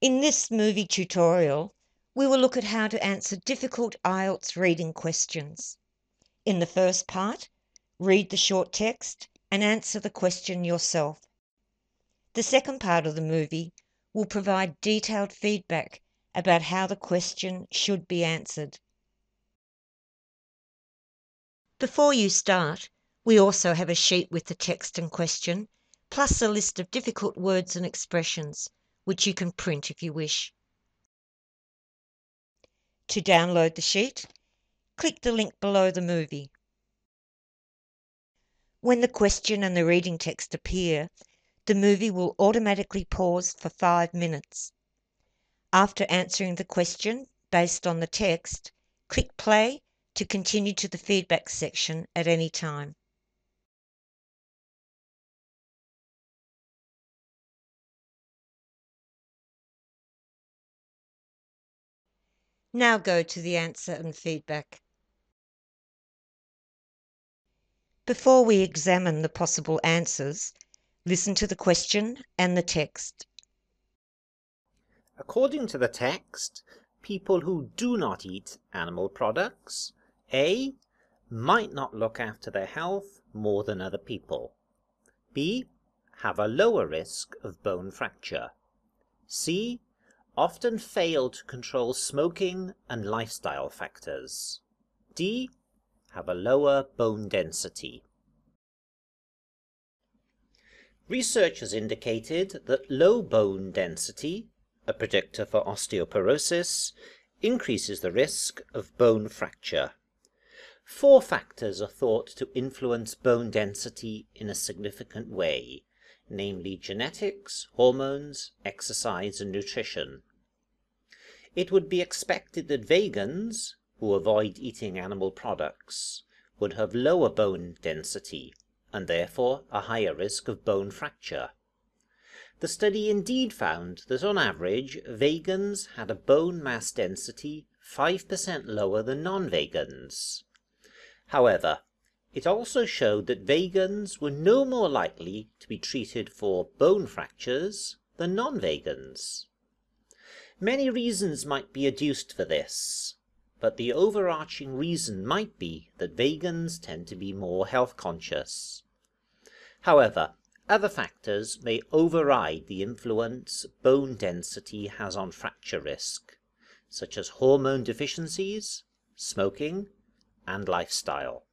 In this movie tutorial, we will look at how to answer difficult IELTS reading questions. In the first part, read the short text and answer the question yourself. The second part of the movie will provide detailed feedback about how the question should be answered. Before you start, we also have a sheet with the text and question, plus a list of difficult words and expressions, which you can print if you wish. To download the sheet, click the link below the movie. When the question and the reading text appear, the movie will automatically pause for 5 minutes. After answering the question based on the text, click play to continue to the feedback section at any time. Now go to the answer and feedback. Before we examine the possible answers, listen to the question and the text. According to the text, people who do not eat animal products, A, might not look after their health more than other people. B, have a lower risk of bone fracture. C, often fail to control smoking and lifestyle factors. D, have a lower bone density. Research has indicated that low bone density, a predictor for osteoporosis, increases the risk of bone fracture. 4 factors are thought to influence bone density in a significant way, namely genetics, hormones, exercise, and nutrition. It would be expected that vegans, who avoid eating animal products, would have lower bone density and therefore a higher risk of bone fracture. The study indeed found that on average, vegans had a bone mass density 5% lower than non-vegans. However, it also showed that vegans were no more likely to be treated for bone fractures than non-vegans. Many reasons might be adduced for this, but the overarching reason might be that vegans tend to be more health conscious. However, other factors may override the influence bone density has on fracture risk, such as hormone deficiencies, smoking, and lifestyle.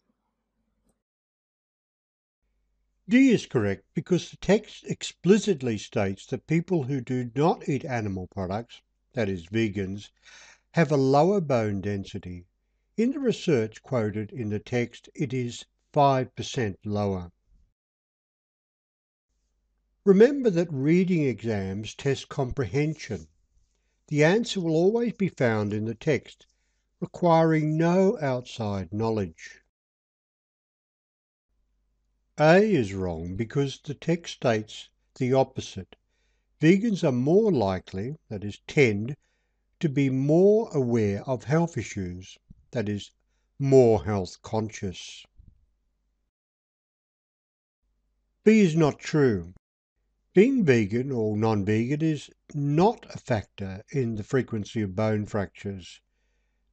D is correct because the text explicitly states that people who do not eat animal products, that is vegans, have a lower bone density. In the research quoted in the text, it is 5% lower. Remember that reading exams test comprehension. The answer will always be found in the text, requiring no outside knowledge. A is wrong because the text states the opposite. Vegans are more likely, that is, tend to be more aware of health issues, that is, more health conscious. B is not true. Being vegan or non-vegan is not a factor in the frequency of bone fractures.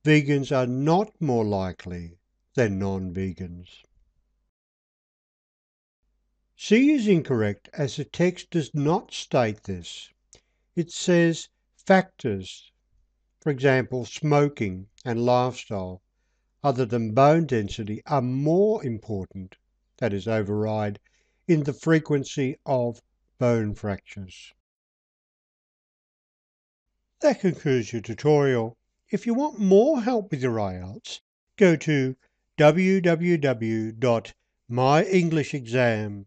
Vegans are not more likely than non-vegans. C is incorrect as the text does not state this. It says factors, for example, smoking and lifestyle, other than bone density, are more important, that is, override, in the frequency of bone fractures. That concludes your tutorial. If you want more help with your IELTS, go to www.myenglishexam.com.